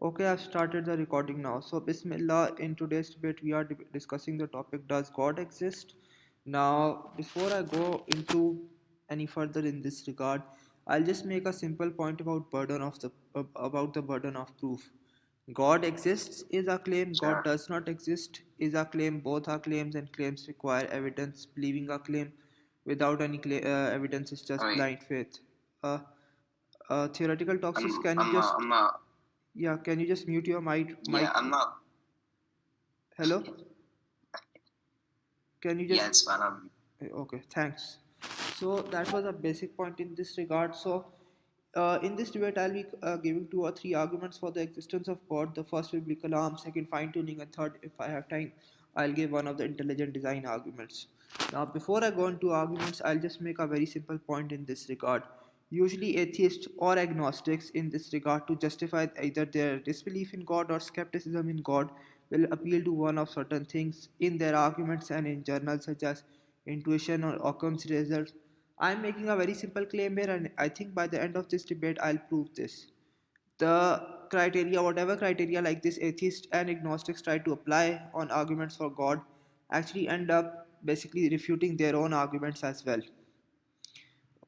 Okay, I've started the recording now. So, Bismillah, in today's debate, we are discussing the topic, does God exist? Now, before I go into any further in this regard, I'll just make a simple point about about the burden of proof. God exists is a claim, God Sure. does not exist is a claim. Both are claims, and claims require evidence. Believing a claim without any evidence is just Wait, blind faith. Uh, Theoretical toxins, I'm can you I'm not just I'm not yeah, can you just mute your mic? yeah, I'm not Hello? Can you yeah, just it's fine. okay, thanks. So that was a basic point in this regard. So in this debate, I'll be giving two or three arguments for the existence of God. The first will be Kalam, second fine tuning, and third, if I have time, I'll give one of the intelligent design arguments. Now, before I go into arguments, I'll just make a very simple point in this regard. Usually, atheists or agnostics in this regard, to justify either their disbelief in God or skepticism in God, will appeal to one of certain things in their arguments and in journals such as Intuition or Occam's Razor. I'm making a very simple claim here, and I think by the end of this debate, I'll prove this. The criteria, whatever criteria like this atheists and agnostics try to apply on arguments for God, actually end up basically refuting their own arguments as well.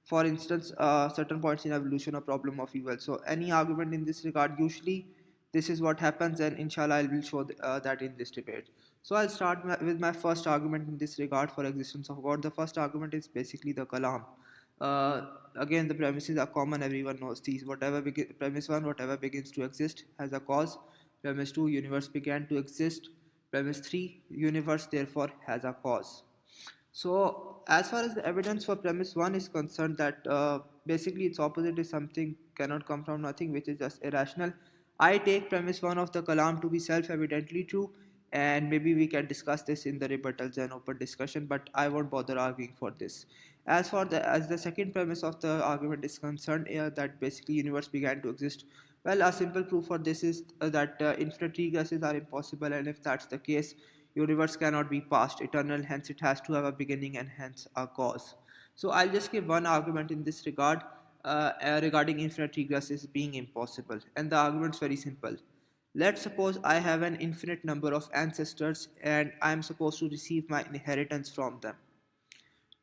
For instance, certain points in evolution or problem of evil. So any argument in this regard, usually this is what happens, and inshallah I will show that in this debate. So I'll start with my first argument in this regard for existence of God. The first argument is basically the Kalam. uh, Again, the premises are common, everyone knows these. Premise 1, whatever begins to exist has a cause. Premise 2, universe began to exist. Premise 3, universe therefore has a cause. So, as far as the evidence for premise one is concerned, that basically its opposite is something cannot come from nothing, which is just irrational. I take premise one of the Kalam to be self-evidently true, and maybe we can discuss this in the rebuttals and open discussion. But I won't bother arguing for this. As the second premise of the argument is concerned, that basically universe began to exist. Well, a simple proof for this is that infinite regresses are impossible, and if that's the case, universe cannot be past eternal, hence it has to have a beginning and hence a cause. So I'll just give one argument in this regard, regarding infinite regresses being impossible, and the argument is very simple. Let's suppose I have an infinite number of ancestors and I am supposed to receive my inheritance from them.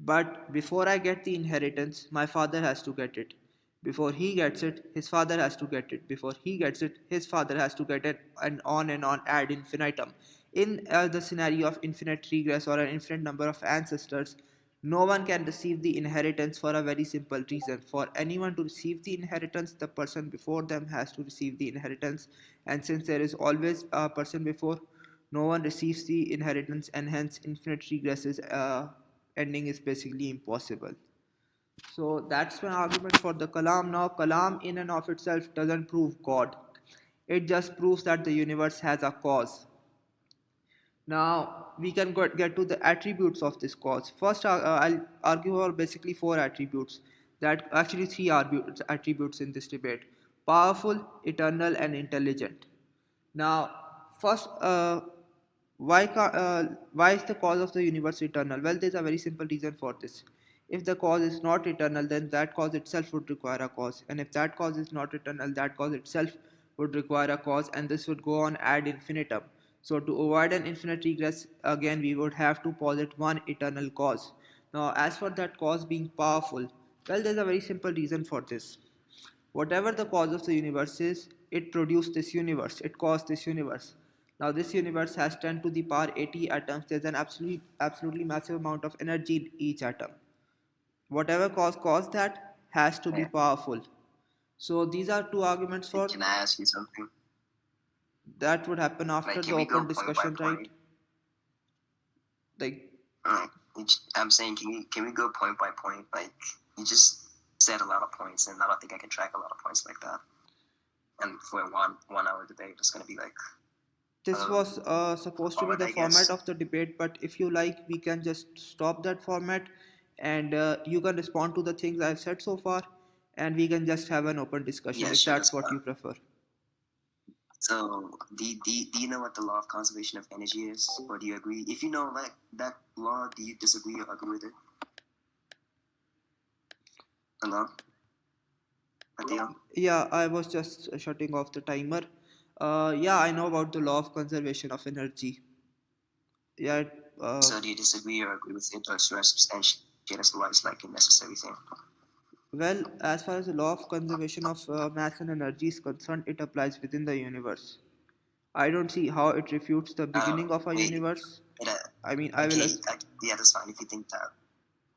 But before I get the inheritance, my father has to get it. Before he gets it, his father has to get it. Before he gets it, his father has to get it, and on ad infinitum. In the scenario of infinite regress or an infinite number of ancestors, no one can receive the inheritance for a very simple reason. For anyone to receive the inheritance, the person before them has to receive the inheritance. And since there is always a person before, no one receives the inheritance, and hence infinite regresses ending is basically impossible. So that's my argument for the Kalam. Now, Kalam in and of itself doesn't prove God. It just proves that the universe has a cause. Now we can get to the attributes of this cause. First, I'll argue for basically four attributes. That actually three attributes in this debate: powerful, eternal, and intelligent. Now, first, why is the cause of the universe eternal? Well, there's a very simple reason for this. If the cause is not eternal, then that cause itself would require a cause, and if that cause is not eternal, that cause itself would require a cause, and this would go on ad infinitum. So, to avoid an infinite regress, again we would have to posit one eternal cause. Now, as for that cause being powerful, well, there's a very simple reason for this. Whatever the cause of the universe is, it produced this universe, it caused this universe. Now, this universe has 10 to the power 80 atoms. There's an absolutely massive amount of energy in each atom. Whatever caused that has to be Yeah. powerful. So, these are two arguments for Can I ask you something? that would happen after Like, the can we go open point by discussion, right? point? Like, I'm saying, can we go point by point? Like, you just said a lot of points, and I don't think I can track a lot of points like that. And for a 1 hour debate, it's gonna be like this was supposed to be hard, the I format guess. of the debate, but if you like, we can just stop that format, and you can respond to the things I've said so far, and we can just have an open discussion Yeah, if sure, that's that's what fine. you prefer. So, do you know what the law of conservation of energy is, or do you agree? If you know like that law, do you disagree or agree with it? Hello, Adil? Yeah, I was just shutting off the timer. Yeah, I know about the law of conservation of energy. Yeah, So do you disagree or agree with it, or should I substantiate as to why it's like a necessary thing? well, as far as the law of conservation of mass and energy is concerned, it applies within the universe. I don't see how it refutes the beginning of a Wait, universe. it, I mean, I will. okay, yeah, that's fine. If you think that,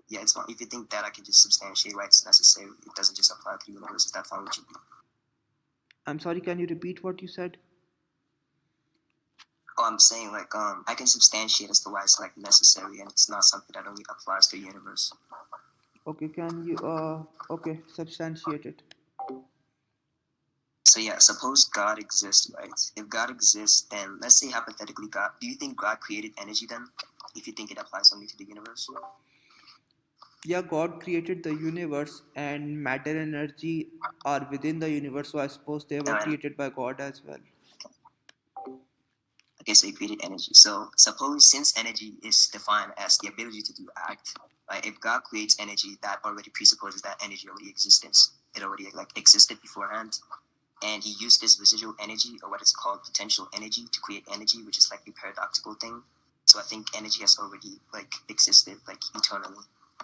yeah, it's fine. If you think that, I can just substantiate why it's necessary. It doesn't just apply to the universe. Is that fine with you? I'm sorry, can you repeat what you said? Oh, I'm saying like I can substantiate as to why it's like necessary, and it's not something that only applies to the universe. Okay, can you, okay, substantiate it. So yeah, suppose God exists, right? If God exists, then let's say hypothetically, God. Do you think God created energy then? If you think it applies only to the universe? Yeah, God created the universe, and matter and energy are within the universe, so I suppose they were And created by God as well. okay, so he created energy. So suppose since energy is defined as the ability to do act, right? If God creates energy, that already presupposes that energy already exists. It already like existed beforehand, and he used this residual energy, or what is called potential energy, to create energy, which is like the paradoxical thing. So I think energy has already like existed like eternally.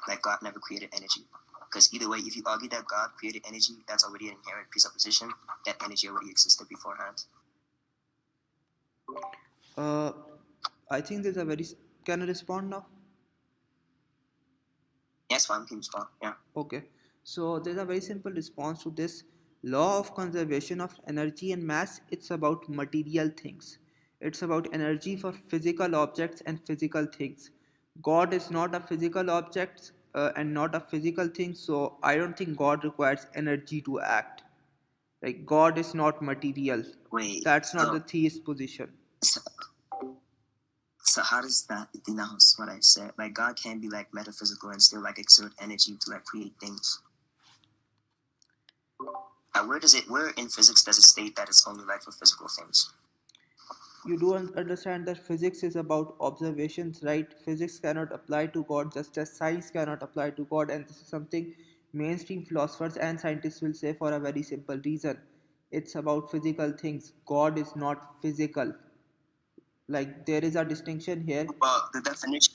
Like God never created energy. Because either way, if you argue that God created energy, that's already an inherent presupposition that energy already existed beforehand. Uh, I think there's a very. Can I respond now? Yes, fine, can respond. Yeah. Okay. So there's a very simple response to this law of conservation of energy and mass. It's about material things. It's about energy for physical objects and physical things. God is not a physical object and not a physical thing, so I don't think God requires energy to act. Like God is not material. Wait. That's not the theist position. So, so how does that denounce what I said? Like God can be like metaphysical and still like exert energy to like create things. Where in physics does it state that it's only like for physical things? You do understand that physics is about observations, right? Physics cannot apply to God just as science cannot apply to God, and this is something mainstream philosophers and scientists will say for a very simple reason. It's about physical things. God is not physical. Like there is a distinction here. Well, the definition,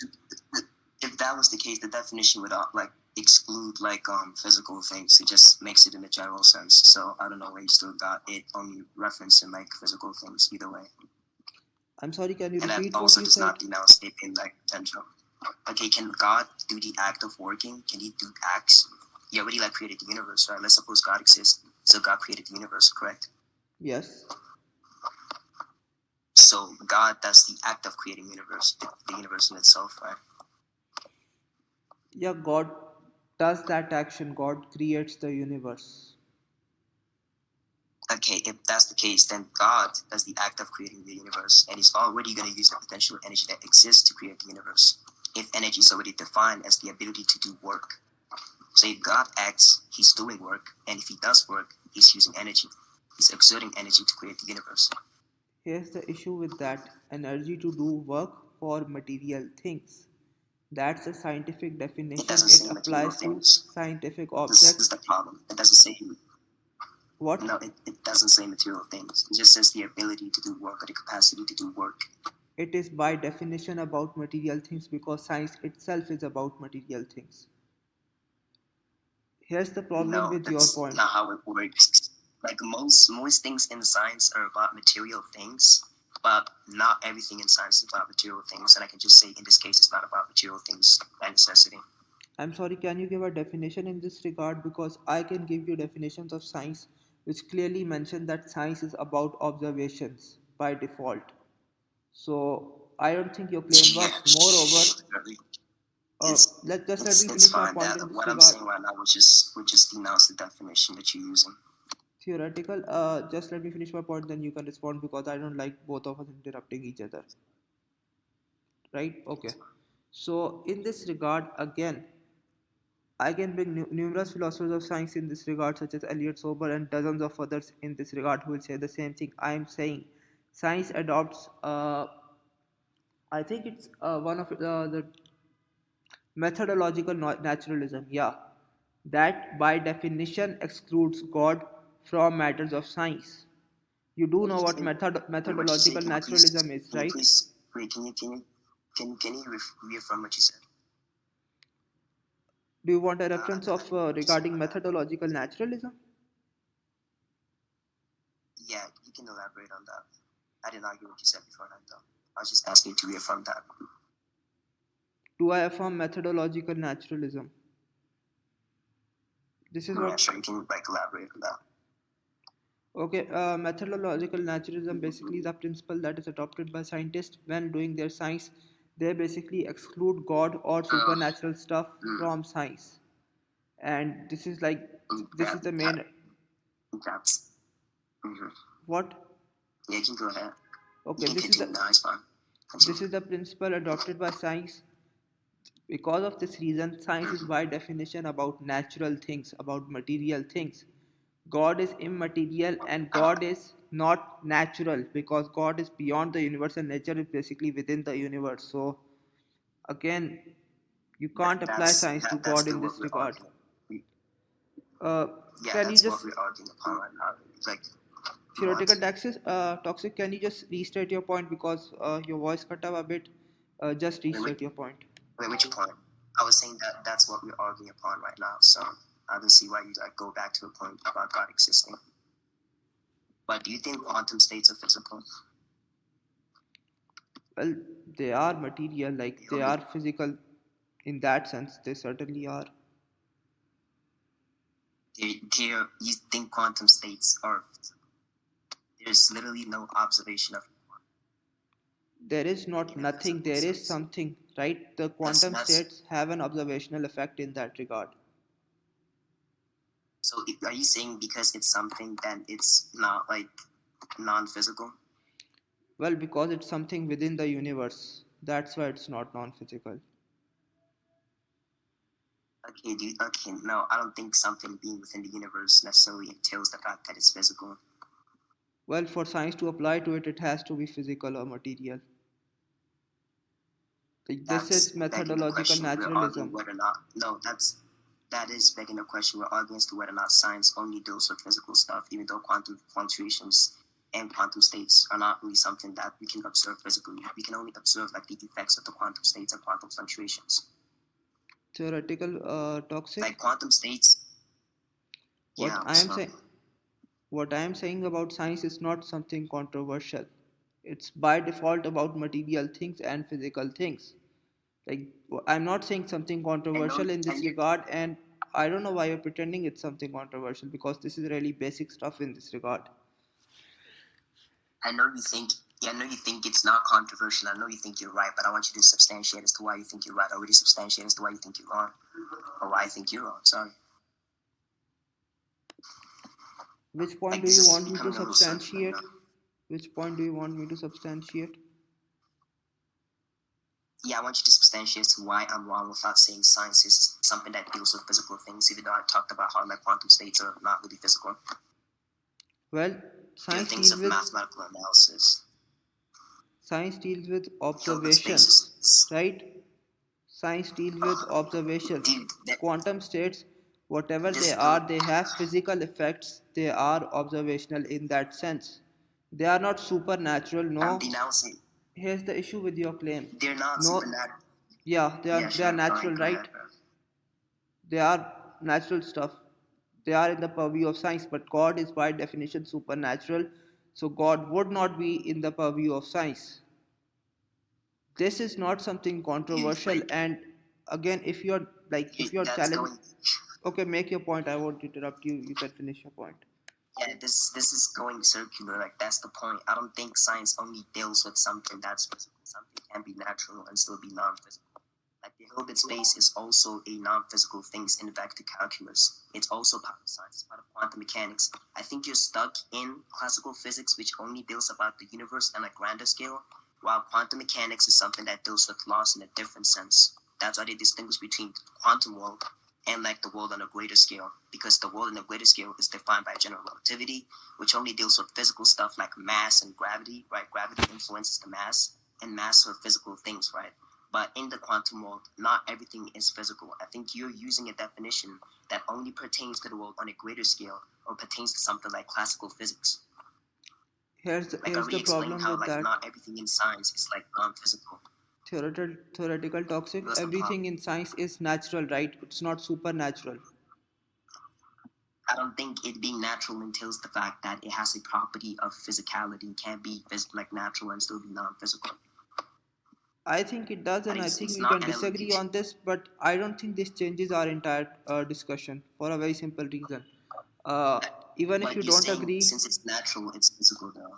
if that was the case, the definition would like exclude like physical things. It just makes it in a general sense. So I don't know where you still got it only referencing like physical things either way. I'm sorry, can you And that repeat what also you does said? not denounce it in like potential. Okay, can God do the act of working? Can he do acts? He already like created the universe, right? Let's suppose God exists. So God created the universe, correct? Yes. So God does the act of creating the universe in itself, right? Yeah, God does that action. God creates the universe. Okay, if that's the case, then God does the act of creating the universe, and he's already going to use the potential energy that exists to create the universe. If energy is already defined as the ability to do work. So if God acts, he's doing work, and if he does work, he's using energy. He's exerting energy to create the universe. Here's the issue with that energy to do work for material things. That's a scientific It definition. doesn't It say material applies to things. scientific This is objects. the problem. It doesn't say What? no. It doesn't say material things. It just says the ability to do work or the capacity to do work. It is by definition about material things because science itself is about material things. Here's the problem No, with your that's point. not how it works. Like most things in science are about material things, but not everything in science is about material things. And I can just say in this case, it's not about material things by necessity. I'm sorry, can you give a definition in this regard? Because I can give you definitions of science which clearly mention that science is about observations by default. So I don't think your claim Yeah, works. Moreover, let me it's finish my fine. point That in this what I'm regard. saying right now would just denounce the definition that you're using. Theoretical. Just let me finish my point, then you can respond because I don't like both of us interrupting each other. Right? Okay. So in this regard, again, I can bring numerous philosophers of science in this regard, such as Elliot Sober and dozens of others in this regard, who will say the same thing. I am saying science adopts. I think it's one of the methodological naturalism. Yeah, that by definition excludes God from matters of science. You do know what Can, wait, what you say? methodological Can you please? naturalism is, Can you right? please? Wait, can you reaffirm what you said? Do you want a I reference of didn't hear what you said regarding about that. methodological naturalism? Yeah, you can elaborate on that. I didn't argue what you said beforehand, though. I was just asking to reaffirm that. Do I affirm methodological naturalism? This is Yeah, what. sure. You can like elaborate on that. Okay, methodological naturalism basically is a principle that is adopted by scientists when doing their science. They basically exclude God or supernatural stuff Mm, from science, and this is the that, main. that's. Mm-hmm. What? Yeah, you can go ahead. You Okay, can continue. No, it's fine. Continue. this is the principle adopted by science. Because of this reason, science is by definition about natural things, about material things. God is immaterial and God is not natural because God is beyond the universe and nature is basically within the universe. So, again, you can't apply science to That's God still in what this we're regard. arguing. We, Uh, yeah, can you that's what just we're arguing upon right now. Like, theoretical what? taxes, toxic? Can you just restate your point because your voice cut up a bit? Just Wait, wait, restate your point. wait, what's your point? I was saying that that's what we're arguing upon right now. So I don't see why you like go back to a point about God existing. But do you think quantum states are physical? Well, they are material, like they are physical in that sense. They certainly are. You think quantum states are physical? There's literally no observation of There is not in a nothing, physical there is sense. something, right? The That's quantum states have an observational effect in that regard. so. Are you saying because it's something then it's not like non-physical? Well, because it's something within the universe. That's why it's not non physical. Okay, dude. Okay, no, I don't think something being within the universe necessarily entails the fact that it's physical. Well, for science to apply to it, it has to be physical or material. Like, this That's is begging the methodological question. We're arguing naturalism. whether or not. No, that is begging the question. We're arguing as to whether or not science only deals with physical stuff, even though quantum fluctuations and quantum states are not really something that we can observe physically. We can only observe like the effects of the quantum states and quantum fluctuations. Theoretical toxic. Like quantum states. What Yeah. I am So saying, what I am saying about science is not something controversial. It's by default about material things and physical things. Like, I'm not saying something I know, controversial in this and you. regard, and I don't know why you're pretending it's something controversial because this is really basic stuff in this regard. I know you think. Yeah, I know you think it's not controversial. I know you think you're right, but I want you to substantiate as to why you think you're right. Already substantiate as to why you think you're wrong, or why I think you're wrong. Sorry. Which point Like do this you is want me to becoming a little circular, substantiate? Which point do you want me to substantiate? Yeah, I want you to substantiate as to why I'm wrong without saying science is something that deals with physical things, even though I talked about how like quantum states are not really physical. Well, They're science things deals of with mathematical analysis. Hilbert observations, spaces. right? Science deals with observations. Dude, that, Quantum states, whatever they this are, goes. they have physical effects. They are observational in that sense. They are not supernatural. I'm No. denouncing. Here's the issue with your claim. They're not No. supernatural. Yeah, Yeah, they are sure. natural, Go right? ahead, bro. They are natural stuff. They are in the purview of science, but God is by definition supernatural. So God would not be in the purview of science. This is not something Dude, controversial, like, and again, if you're that's challenging. going. Okay, make your point. I won't interrupt you. You can finish your point. Yeah, this is going circular. Like that's the point. I don't think science only deals with something that's physical. Something can be natural and still be non-physical. Like the Hilbert space is also a non-physical thing in vector calculus. It's also part of science, it's part of quantum mechanics. I think you're stuck in classical physics, which only deals about the universe on a grander scale, while quantum mechanics is something that deals with laws in a different sense. That's why they distinguish between the quantum world and like the world on a greater scale, because the world on a greater scale is defined by general relativity, which only deals with physical stuff like mass and gravity, right? Gravity influences the mass, and mass are physical things, right? But in the quantum world, not everything is physical. I think you're using a definition that only pertains to the world on a greater scale or pertains to something like classical physics. Like I here's already the explained problem how with like that. not everything in science is like non-physical. Theoretical toxic. What's the Everything problem? in science is natural, right? It's not supernatural. I don't think it being natural entails the fact that it has a property of physicality. It can't be like natural and still be non-physical. I think it does, That and I is, think it's we not can an disagree illusion. on this, but I don't think this changes our entire discussion for a very simple reason. Uh, Even if But you you're don't saying agree, since it's natural, it's physical though.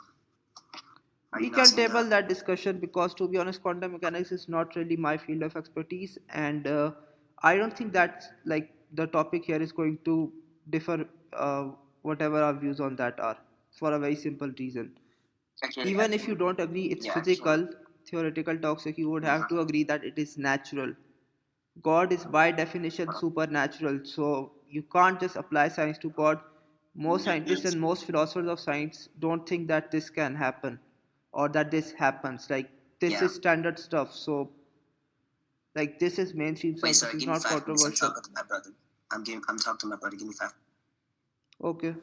Are we you not can saying table that? that discussion because, to be honest, quantum mechanics is not really my field of expertise, and I don't think that like the topic here is going to differ. Whatever our views on that are, for a very simple reason. I Even if you can, don't agree it's yeah, I can. physical, theoretical toxic, you would have Mhm. to agree that it is natural. God is by definition supernatural, so you can't just apply science to God. Most scientists and most philosophers of science don't think that this can happen or that this happens. Like, this Yeah. is standard stuff, so like this is mainstream Wait, stuff, this sorry, is give me not 5 minutes. I'm controversial. talking to my brother. I'm talking to my brother. Give me 5. Okay.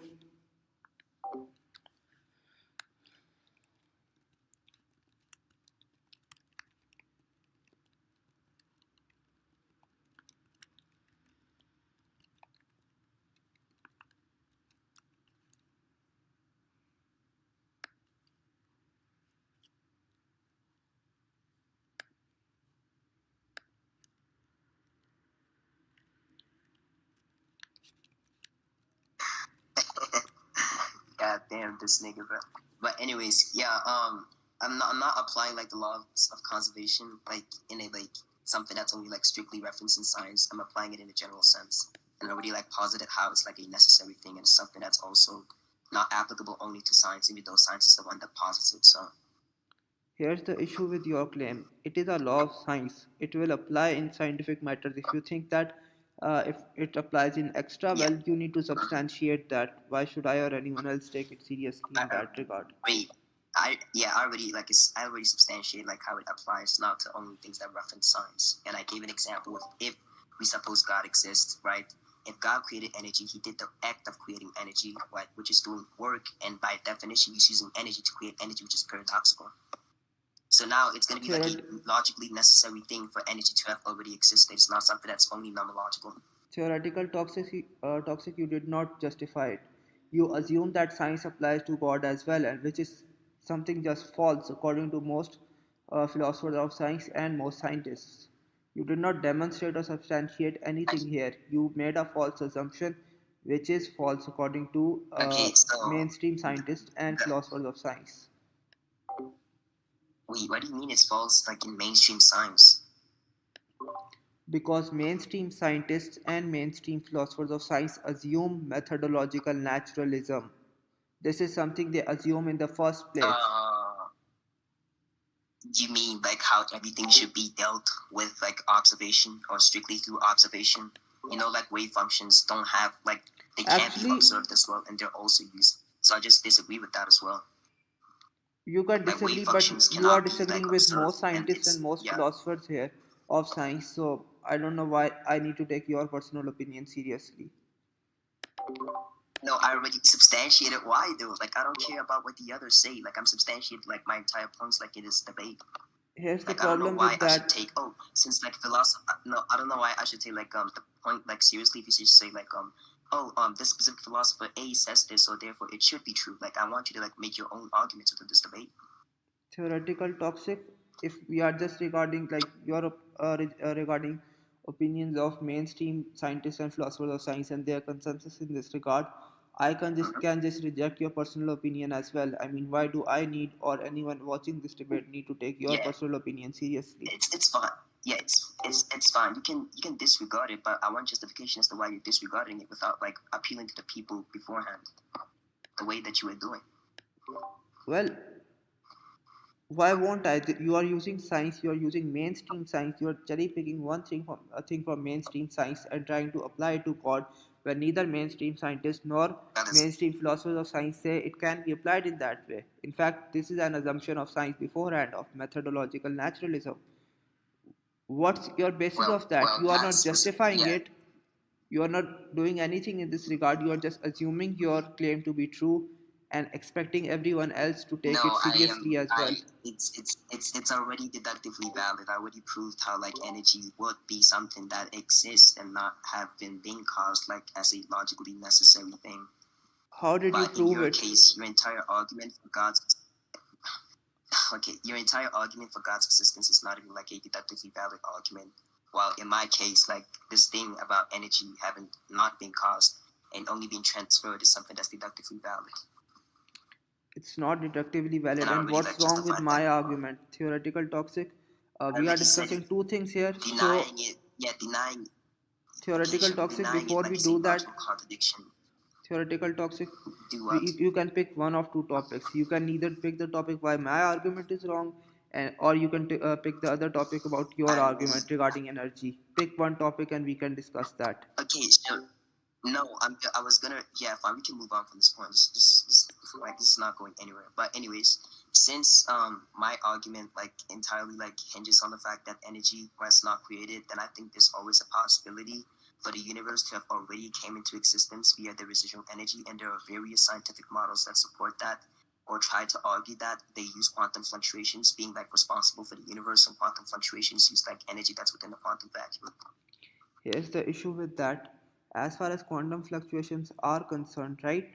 God damn this nigga, bro. But anyways, yeah. I'm not applying like the laws of conservation like in a like something that's only like strictly referenced in science. I'm applying it in a general sense, and I already like posited how it's like a necessary thing and something that's also not applicable only to science, even though science is the one that posits it. So Here's the issue with your claim. It is a law of science. It will apply in scientific matters. If you think that if it applies in extra, yeah. well, you need to substantiate that. Why should I or anyone else take it seriously in Uh, that regard? wait, I already like I already substantiated like how it applies now to only things that reference science, and I gave an example of if we suppose God exists, right? If God created energy, He did the act of creating energy, right, which is doing work, and by definition, He's using energy to create energy, which is paradoxical. So now it's going to be like a Theoret- logically necessary thing for energy to have already existed. It's not something that's only nomological. Theoretical toxic, you did not justify it. You assume that science applies to God as well, and which is something just false according to most philosophers of science and most scientists. You did not demonstrate or substantiate anything here. You made a false assumption, which is false according to Okay, so mainstream scientists and the, philosophers of science. wait, what do you mean it's false? Like in mainstream science? Because mainstream scientists and mainstream philosophers of science assume methodological naturalism. This is something they assume in the first place. Uh, you mean like how everything should be dealt with like observation or strictly through observation? You know, like wave functions don't have like they can't be Actually, observed as well, and they're also used. So I just disagree with that as well. you can Like wave disagree, but functions you are cannot be like disagreeing with observed, most and scientists and it's most yeah. philosophers here of science. So I don't know why I need to take your personal opinion seriously. No, I already substantiated why though. Like I don't care about what the others say. Like I'm substantiated like my entire points like it is debate. Here's the Like I don't know problem why with I should that. take since like philosophy. No, I don't know why I should take like the point like seriously if you just say like this specific philosopher A says this so therefore it should be true. Like I want you to like make your own arguments within this debate. Theoretical toxic, if we are just regarding like your regarding opinions of mainstream scientists and philosophers of science and their consensus in this regard, I Mhm. can just reject your personal opinion as well. I mean, why do I need or anyone watching this debate need to take your Yeah, personal opinion seriously? it's fine. Yeah, it's fine. You can disregard it, but I want justification as to why you're disregarding it without like appealing to the people beforehand the way that you were doing. Well, why won't I? You are using science, you are using mainstream science, you are cherry picking one thing from a thing from mainstream science and trying to apply it to God, where neither mainstream scientists nor That is mainstream philosophers of science say it can be applied in that way. In fact, this is an assumption of science beforehand of methodological naturalism. What's your basis of that? well You are not not specific. justifying Yeah, it, you are not doing anything in this regard, you are just assuming your claim to be true, and expecting everyone else to take No, it I am. seriously as well. It's already deductively valid. I already proved how like energy would be something that exists and not have been being caused like as a logically necessary thing. How did you But in prove your it? case, your entire argument for God's your entire argument for God's existence is not even like a deductively valid argument. While in my case, like this thing about energy having not been caused and only being transferred is something that's deductively valid. It's not deductively valid. And I And already what's like wrong with justified my that. argument? Theoretical toxic. I We are already said discussing it. two things here. So Denying it, yeah, denying. Okay, theoretical sure. toxic. Denying it Before like we it's a do that, logical contradiction. theoretical toxic. Do what? You can pick one of two topics. You can either pick the topic why my argument is wrong, or you can pick the other topic about your I argument regarding energy. Pick one topic and we can discuss that. okay, sure. No, I was gonna. Yeah, fine. We can move on from this point. Like this is not going anywhere. But anyways, since my argument like entirely like hinges on the fact that energy was not created, then I think there's always a possibility for the universe to have already came into existence via the residual energy, and there are various scientific models that support that or try to argue that. They use quantum fluctuations being like responsible for the universe, and quantum fluctuations use like energy that's within the quantum vacuum. Here's the issue with that. As far as quantum fluctuations are concerned, right?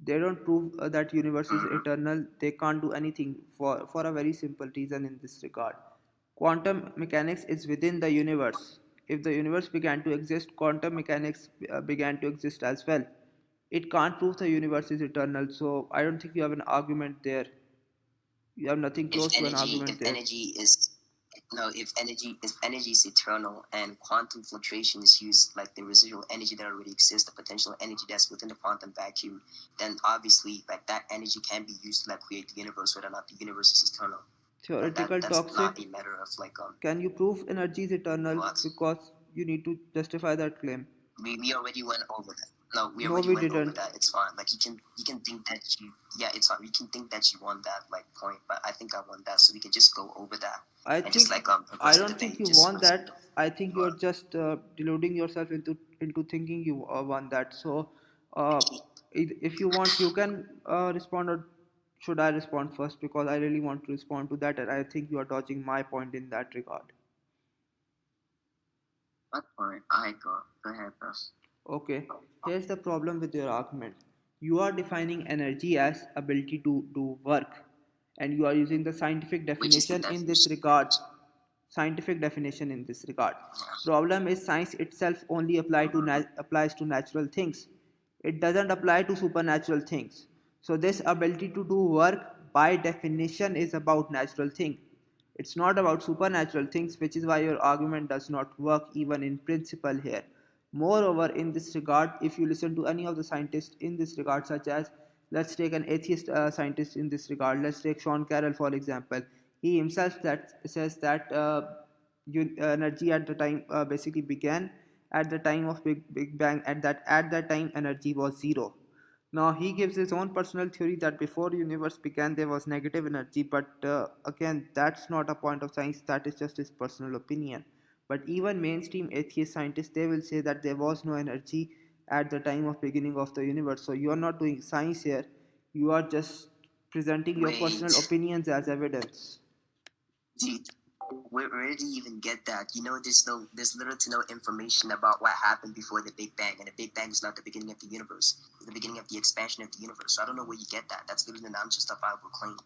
They don't prove that universe is eternal. They can't do anything for a very simple reason in this regard. Quantum mechanics is within the universe. If the universe began to exist, quantum mechanics began to exist as well. It can't prove the universe is eternal, so I don't think you have an argument there. You have nothing close to an If argument there. energy is no if energy is eternal and quantum fluctuation is used like the residual energy that already exists, the potential energy that's within the quantum vacuum, then obviously like that energy can be used to like create the universe, whether or not the universe is eternal. Theoretical That's not toxic. a matter of like Can you prove energy is eternal? what Because you need to justify that claim. we already went over that. No, we No, already we went over didn't. that. It's fine. Like you can think that you it's fine. You can think that you won that like point, but I think I won that, so we can just go over that I and just think like I progress the don't think debate. you Just won that. I think you're just deluding yourself into thinking you won that. So, uh, if you want, you can respond, or should I respond first? Because I really want to respond to that, and I think you are dodging my point in that regard. what point? I go ahead, bro. Okay, here's the problem with your argument. You are defining energy as ability to do work, and you are using the scientific Which is the definition in this definition. regard. Scientific definition in this regard. Problem is science itself only applies to natural things. It doesn't apply to supernatural things. So this ability to do work by definition is about natural thing. It's not about supernatural things, which is why your argument does not work even in principle here. Moreover, in this regard, if you listen to any of the scientists in this regard, such as, let's take an atheist scientist in this regard, let's take Sean Carroll for example. He himself that says that energy at the time basically began at the time of Big Bang. At that time energy was zero. Now he gives his own personal theory that before the universe began there was negative energy, but again that's not a point of science. That is just his personal opinion. But even mainstream atheist scientists, they will say that there was no energy at the time of beginning of the universe. So you are not doing science here. You are just presenting your personal Wait, opinions as evidence. dude, where do you even get that? You know, there's little to no information about what happened before the Big Bang, and the Big Bang is not the beginning of the universe. It's the beginning of the expansion of the universe. So I don't know where you get that. That's literally an unjustifiable claim.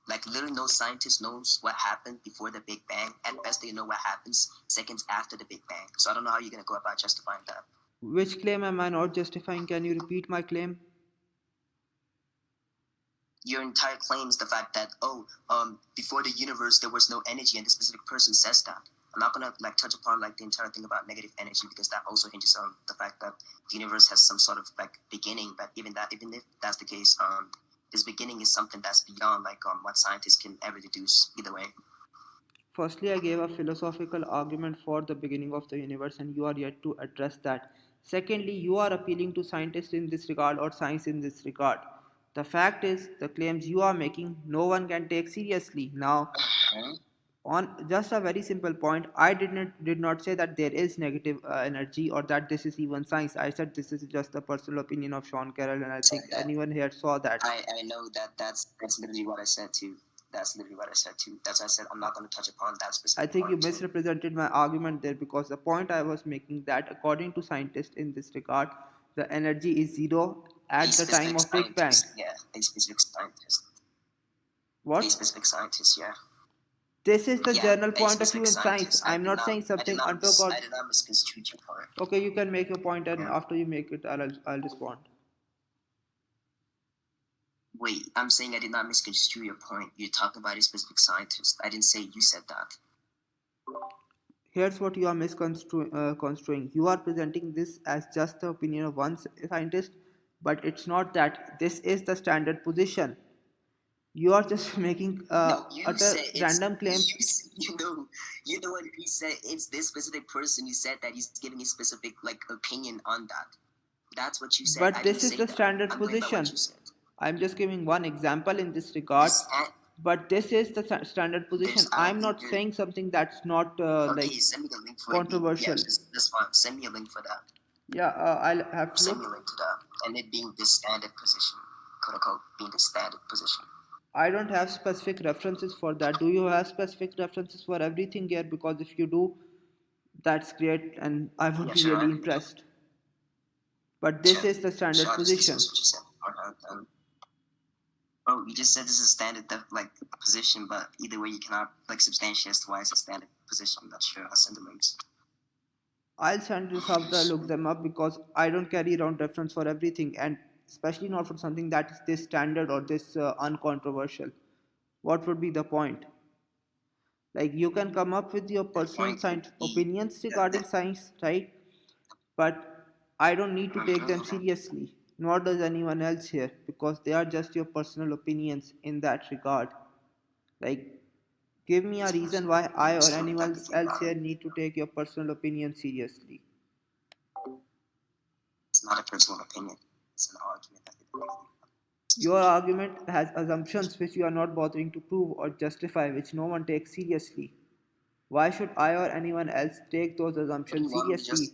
Like literally no scientist knows what happened before the Big Bang. At best, they know what happens seconds after the Big Bang. So I don't know how you're gonna go about justifying that. Which claim am I not justifying? Can you repeat my claim? Your entire claim is the fact that before the universe there was no energy, and the specific person says that. I'm not gonna like touch upon like the entire thing about negative energy, because that also hinges on the fact that the universe has some sort of like beginning. But even if that's the case, this beginning is something that's beyond like what scientists can ever deduce. Either way. Firstly, I gave a philosophical argument for the beginning of the universe, and you are yet to address that. Secondly, you are appealing to scientists in this regard or science in this regard. The fact is, the claims you are making, no one can take seriously. Now, On just a very simple point, I did not say that there is negative energy or that this is even science. I said this is just the personal opinion of Sean Carroll, and I Said think that. anyone here saw that. I know that that's literally what I said too. That's literally what I said too. That's why I said I'm not going to touch upon that I specific think you point too. misrepresented my argument there, because the point I was making that according to scientists in this regard, the energy is zero A at the time specific of Big Bang. scientist, yeah, a specific scientist, a What? specific scientist, yeah. This is the Yeah, general a point of view specific in science. scientist. I'm not saying something under God. I did not misconstrue your part. Okay, you can make your point, and Yeah. after you make it, I'll respond. Wait, I'm saying I did not misconstrue your point. You're talking about a specific scientist. I didn't say you said that. Here's what you are misconstruing. You are presenting this as just the opinion of one scientist, but it's not that. This is the standard position. You are just making No, you utter said it's random claims. you know what he said. It's this specific person. You said that he's giving a specific like opinion on that. That's what you said. But I this didn't is say the that. standard I'm going by position. what you said. I'm just giving one example in this regard. This, But this is the standard position. I don't I'm not think saying something that's not okay, send me the link for controversial. it. Yes, that's fine. Send me a link for that. Yeah, I'll have to Send me a look. link to that. And it being the standard position, quote unquote, being the standard position. I don't have specific references for that. Do you have specific references for everything here? Because if you do, that's great, and I would Yeah, be sure, I really do. impressed. But this Sure. is the standard Sure, position. this is what you said. Oh, you just said this is standard like position, but either way you cannot like substantiate as to why it's a standard position. I'm not sure. I'll send the links. I'll send this after I look them up, because I don't carry around reference for everything, and especially not for something that is this standard or this uncontroversial. What would be the point? Like, you can come up with your personal point would be opinions regarding science, right? But I don't need to take them seriously, nor does anyone else here, because they are just your personal opinions in that regard. Like, give me a reason why I or anyone else here need to take your personal opinion seriously. It's not a personal opinion. It's an argument that they believe. Your argument has assumptions which you are not bothering to prove or justify, which no one takes seriously. Why should I or anyone else take those assumptions seriously?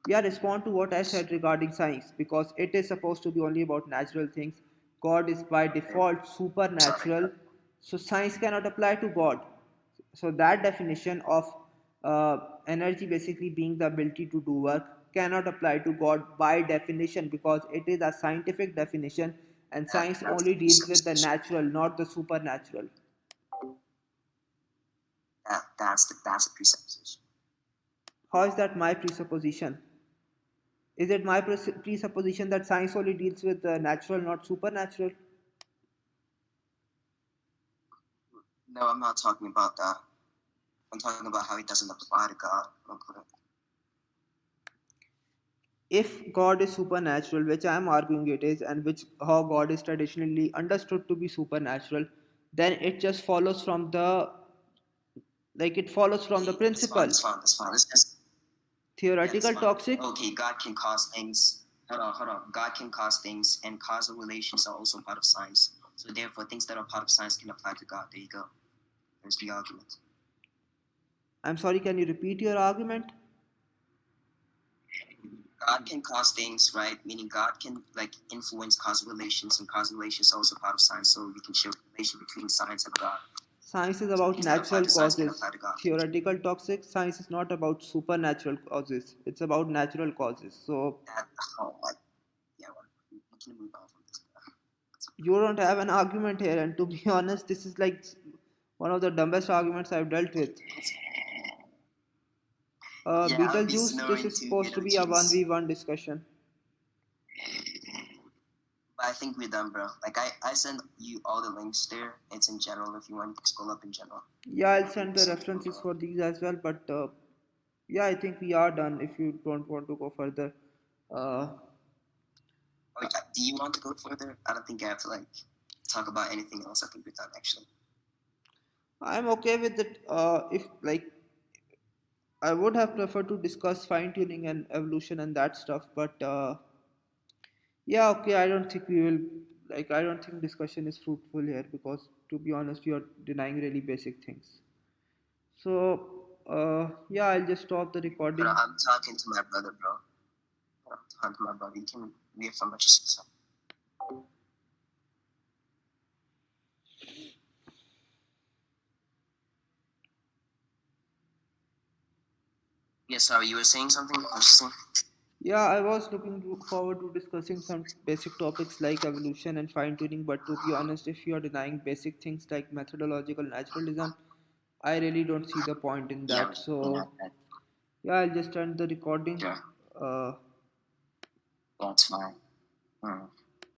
Yeah, respond to what I said regarding science, because it is supposed to be only about natural things. God is by default supernatural, so science cannot apply to God. So that definition of energy basically being the ability to do work cannot apply to God by definition, because it is a scientific definition, and science only deals with the natural, not the supernatural. That's a presupposition. How is that my presupposition? Is it my presupposition that science only deals with the natural, not supernatural? No, I'm not talking about that. I'm talking about how it doesn't apply to God. Okay. If God is supernatural, which I am arguing it is, and which how God is traditionally understood to be supernatural, then it just follows from the principle. That's fine. Theoretical toxic. Okay, God can cause things. Hold on. God can cause things, and causal relations are also part of science. So therefore, things that are part of science can apply to God. There you go. There's the argument. I'm sorry, can you repeat your argument? God can cause things, right? Meaning God can like influence causal relations, and causal relations are also part of science. So we can show the relation between science and God. Science is about natural causes. Theoretical toxic. Science is not about supernatural causes. It's about natural causes. So we can move on from this. You don't have an argument here, and to be honest, this is like one of the dumbest arguments I've dealt with. Beetlejuice, this is supposed to be a 1v1 discussion. I think we're done, bro. Like I send you all the links there. It's in general if you want to scroll up in general. Yeah, I'll send the references for these as well. But yeah, I think we are done. If you don't want to go further. Do you want to go further? I don't think I have to like talk about anything else. I think we're done actually. I'm okay with it. If like, I would have preferred to discuss fine tuning and evolution and that stuff, but yeah, okay. I don't think we will like I don't think discussion is fruitful here because to be honest, you are denying really basic things. So yeah, I'll just stop the But recording. I'm talking to my brother, bro. I'm talking to my brother. You can read from what you said. Yes, sorry, you were saying something? Interesting. Yeah, I was looking forward to discussing some basic topics like evolution and fine tuning, but to be honest, if you are denying basic things like methodological naturalism, I really don't see the point in Yeah, that. you know, So that, yeah, I'll just end the recording. sure, Uh, that's fine. Hmm.